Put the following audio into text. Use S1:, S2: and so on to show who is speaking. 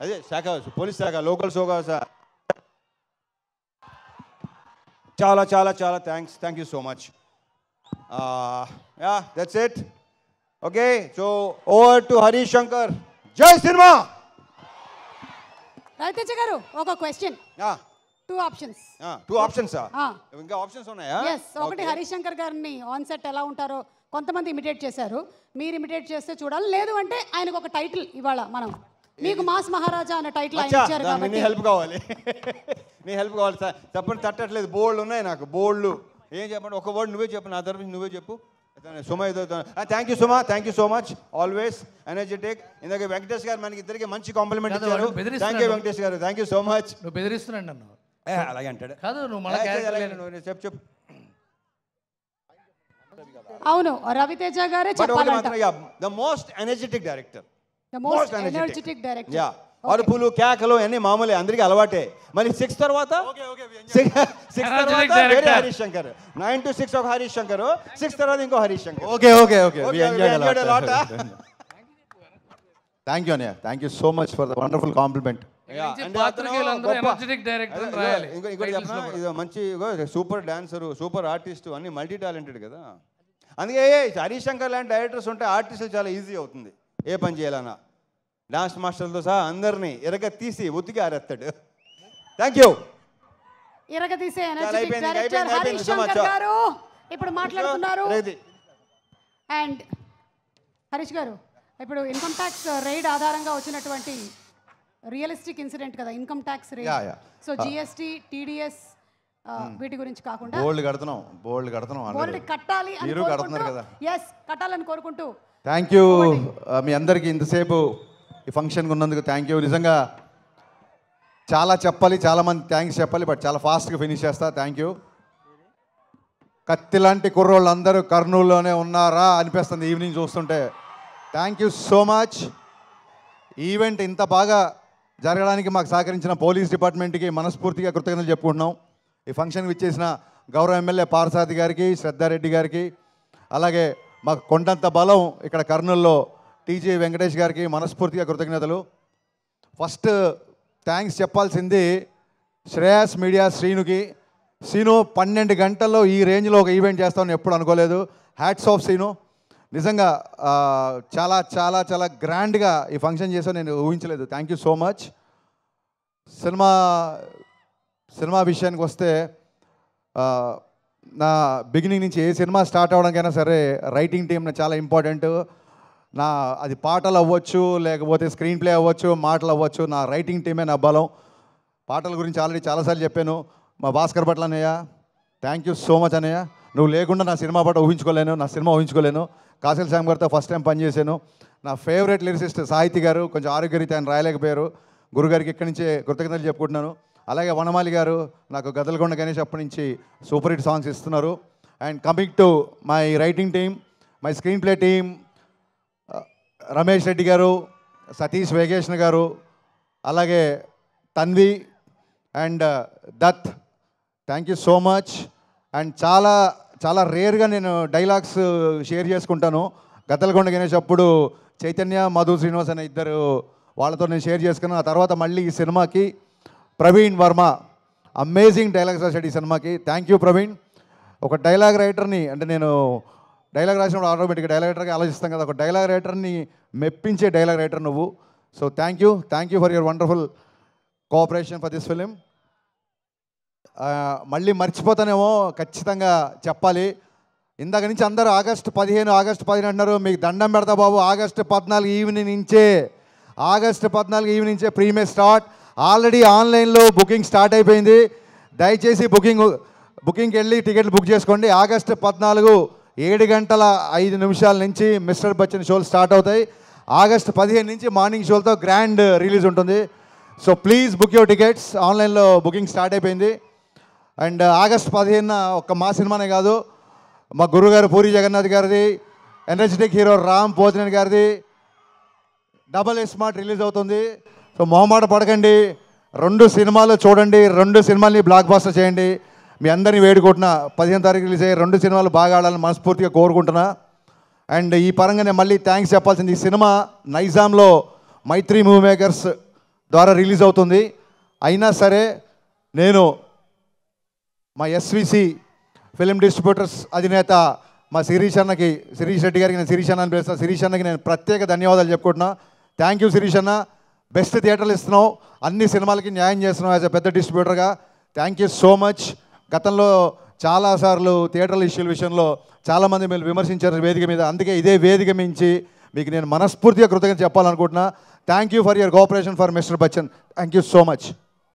S1: అదే శాఖ పోలీస్ శాఖ లోకల్ షోగా సార్. చాలా చాలా చాలా thank you so much. Yeah that's it. Okay, so over to Harish Shankar. జై సినిమా.
S2: రవితేజ గారు ఒక క్వశ్చన్. Two options. ఇంకా ఆప్షన్స్ ఉన్నాయా? ఒకటి హరీష్ శంకర్ గారిని ఆన్ సెట్ ఎలా ఉంటారో కొంతమంది ఇమిటేట్ చేశారు, మీరు ఇమిటేట్ చేస్తే చూడాలి. లేదు అంటే ఆయనకు ఒక టైటిల్ ఇవాళ మనం మీకు మాస్ మహారాజా అనే టైటిల్ ఆయన ఇచ్చారు కాబట్టి
S1: నీ హెల్ప్ కావాలి. నీ హెల్ప్ కావాలి సార్. చెప్పండి, తట్టట్లేదు. బోల్డ్ ఉన్నాయి నాకు, బోల్డ్. ఏం చెప్పండి, ఒక వర్డ్ నువ్వే చెప్పు, నా తరఫు నువ్వే చెప్పు. Suma thank you Suma, thank you so much. Always energetic. ఇందాక వెంకటేష్ గారు మనకి ఇద్దరికి మంచి కాంప్లిమెంట్ ఇచ్చారు. థ్యాంక్ యూ వెంకటేష్ గారు, థ్యాంక్ యూ సో మచ్.
S3: నువ్వు బెదిరిస్తున్నాడు నన్ను.
S1: అలాగే అంటాడు.
S3: కాదు నువ్వు
S1: చెప్పు.
S2: అవును, రవితేజ గారే చెప్పాలంట.
S1: The most energetic director.
S2: Yeah,
S1: అరుపులు కేకలు అన్నీ మామూలే, అందరికీ అలవాటే. మరి 6 తర్వాత వేరే హరీష్ శంకర్. 9 to 6 ఒక హరీష్ శంకర్, 6 తర్వాత ఇంకో Harish Shankar.
S4: Okay. Thank you అన్నయ్య, thank you so much for the wonderful compliment.
S1: మంచి సూపర్ డాన్సరు, సూపర్ ఆర్టిస్టు, అన్ని మల్టీ టాలెంటెడ్ కదా. అందుకే హరీష్ శంకర్ లాంటి డైరెక్టర్స్ ఉంటే ఆర్టిస్టులు చాలా ఈజీ అవుతుంది ఏ పని చేయాలన్నా. డాన్స్ మాస్టర్లతో సహా అందరినీ ఎరగ తీసి ఉతికి ఆరేస్తాడు. Thank you.
S2: ఎరగ తీసే ఎనర్జెటిక్ డైరెక్టర్ హరీష్ శంకర్ గారు ఇప్పుడు మాట్లాడుతున్నారు. అండ్ హరీష్ గారు, ఇప్పుడు ఇన్కమ్ ట్యాక్స్ రైడ్ ఆధారంగా వచ్చినటువంటి రియలిస్టిక్ ఇన్సిడెంట్ కదా income tax raid. So GST, TDS వీటి గురించి కాకుండా
S4: బోల్డ్ కడుతున్నాం
S2: కట్టాలి అని
S4: కడుతున్నారు కదా.
S2: కట్టాలని కోరుకుంటూ
S4: థ్యాంక్ యూ మీ అందరికీ ఇంతసేపు ఈ ఫంక్షన్కి ఉన్నందుకు థ్యాంక్ యూ. నిజంగా చాలా చెప్పాలి, చాలామంది థ్యాంక్స్ చెప్పాలి, బట్ చాలా ఫాస్ట్గా ఫినిష్ చేస్తా. Thank you. కత్తి లాంటి కుర్రోళ్ళు అందరూ కర్నూలులోనే ఉన్నారా అనిపిస్తుంది ఈవినింగ్ చూస్తుంటే. Thank you so much. Event ఇంత బాగా జరగడానికి మాకు సహకరించిన పోలీస్ డిపార్ట్మెంట్కి మనస్ఫూర్తిగా కృతజ్ఞతలు చెప్పుకుంటున్నాం. ఈ ఫంక్షన్కి ఇచ్చేసిన గౌరవ ఎమ్మెల్యే పార్సాది గారికి, శ్రద్ధారెడ్డి గారికి, అలాగే మాకు కొండంత బలం ఇక్కడ కర్నూలులో టీజీ వెంకటేష్ గారికి మనస్ఫూర్తిగా కృతజ్ఞతలు. ఫస్ట్ థ్యాంక్స్ చెప్పాల్సింది శ్రేయాస్ మీడియా శ్రీనుకి. శ్రీను 12 గంటల్లో ఈ రేంజ్లో ఒక ఈవెంట్ చేస్తామని ఎప్పుడు అనుకోలేదు. Hats off Srinu. నిజంగా చాలా చాలా చాలా గ్రాండ్గా ఈ ఫంక్షన్ చేసావు, నేను ఊహించలేదు. Thank you so much. Cinema విషయానికి వస్తే నా బిగినింగ్ నుంచి ఏ సినిమా స్టార్ట్ అవ్వడానికైనా సరే రైటింగ్ టీమ్ చాలా ఇంపార్టెంట్. అది పాటలు అవ్వచ్చు, లేకపోతే స్క్రీన్ ప్లే అవ్వచ్చు, మాటలు అవ్వచ్చు, నా రైటింగ్ టీమే నా బలం. పాటల గురించి ఆల్రెడీ చాలాసార్లు చెప్పాను. మా భాస్కర్ భట్ల అన్నయ్య, థ్యాంక్ యూ సో మచ్ అన్నయ్య. నువ్వు లేకుండా నా సినిమా పాట ఊహించుకోలేను. కాసిల్ శ్యామ్ గారితో ఫస్ట్ టైం పనిచేశాను. నా ఫేవరెట్ లిరిసిస్ట్ సాహితీ గారు, కొంచెం ఆరోగ్యరీత్యా ఆయన రాయలేకపోయారు. గురుగారికి ఇక్కడి నుంచే కృతజ్ఞతలు చెప్పుకుంటున్నాను. అలాగే వనమాలి గారు నాకు గదలకొండ గణేష్ అప్పటి నుంచి సూపర్ హిట్ సాంగ్స్ ఇస్తున్నారు. And coming to my writing team, my screen play team, Ramesh Reddy గారు, సతీష్ వేగేష్ణ గారు, అలాగే Tanvi and Dutt, thank you so much. And చాలా చాలా రేర్గా నేను డైలాగ్స్ షేర్ చేసుకుంటాను. గద్దలకొండ గణేష్ అప్పుడు చైతన్య, మధు శ్రీనివాస్ అనే ఇద్దరు వాళ్ళతో నేను షేర్ చేసుకున్నాను. ఆ తర్వాత మళ్ళీ ఈ సినిమాకి ప్రవీణ్ వర్మ అమేజింగ్ డైలాగ్స్ రాశాడు ఈ సినిమాకి. Thank you Praveen. ఒక డైలాగ్ రైటర్ని, అంటే నేను డైలాగ్ రాసినప్పుడు ఆటోమేటిక్గా డైలాగ్ రైటర్గా ఆలోచిస్తాం కదా, ఒక డైలాగ్ రైటర్ని మెప్పించే డైలాగ్ రైటర్ నువ్వు. So thank you for your wonderful cooperation for this film. మళ్ళీ మర్చిపోతానేమో, ఖచ్చితంగా చెప్పాలి. ఇందాక నుంచి అందరూ ఆగస్టు 15 అంటున్నారు. మీకు దండం పెడతా బాబు. ఆగస్టు 14 ఈవినింగ్ నుంచే ప్రీమే స్టార్ట్. ఆల్రెడీ ఆన్లైన్లో బుకింగ్ స్టార్ట్ అయిపోయింది. దయచేసి బుకింగ్కి వెళ్ళి టికెట్లు బుక్ చేసుకోండి. ఆగస్టు 14 7:05 నుంచి మిస్టర్ బచ్చన్ షోలు స్టార్ట్ అవుతాయి. ఆగస్టు 15 నుంచి మార్నింగ్ షోలతో గ్రాండ్ రిలీజ్ ఉంటుంది. So please book your tickets. ఆన్లైన్లో బుకింగ్ స్టార్ట్ అయిపోయింది. అండ్ ఆగస్టు 15 ఒక్క మా సినిమానే కాదు, మా గురుగారు పూరి జగన్నాథ్ గారిది, ఎనర్జెటిక్ హీరో రామ్ పోతినేని గారిది డబల్ స్మార్ట్ రిలీజ్ అవుతుంది. సో మొహమాట పడకండి, 2 సినిమాలు చూడండి, 2 సినిమాల్ని బ్లాక్ బాస్టర్ చేయండి. మీ అందరినీ వేడుకుంటున్నా 15 తారీఖు రిలీజ్ అయ్యే 2 సినిమాలు బాగా ఆడాలని మనస్ఫూర్తిగా కోరుకుంటున్నా. అండ్ ఈ పరంగా నేను మళ్ళీ థ్యాంక్స్ చెప్పాల్సింది, ఈ సినిమా నైజాంలో మైత్రి మూవీ మేకర్స్ ద్వారా రిలీజ్ అవుతుంది. అయినా సరే నేను మా ఎస్విసి ఫిలిం డిస్ట్రిబ్యూటర్స్ అధినేత మా శిరీష్ రెడ్డి గారికి నేను శిరీష్ అన్న అని పిలుస్తాను. శిరీష్ అన్నకి నేను ప్రత్యేక ధన్యవాదాలు చెప్పుకుంటున్నా. థ్యాంక్ యూ శిరీష్ అన్న. బెస్ట్ థియేటర్లు ఇస్తున్నావు, అన్ని సినిమాలకి న్యాయం చేస్తున్నావు యాజ్ ఎ పెద్ద డిస్ట్రిబ్యూటర్గా. Thank you so much. గతంలో చాలాసార్లు థియేటర్ల ఇష్యూల విషయంలో చాలామంది మీరు విమర్శించారు వేదిక మీద. అందుకే ఇదే వేదిక మించి మీకు నేను మనస్ఫూర్తిగా కృతజ్ఞత చెప్పాలనుకుంటున్నా. Thank you for your cooperation for mister Bachchan. Thank you so much.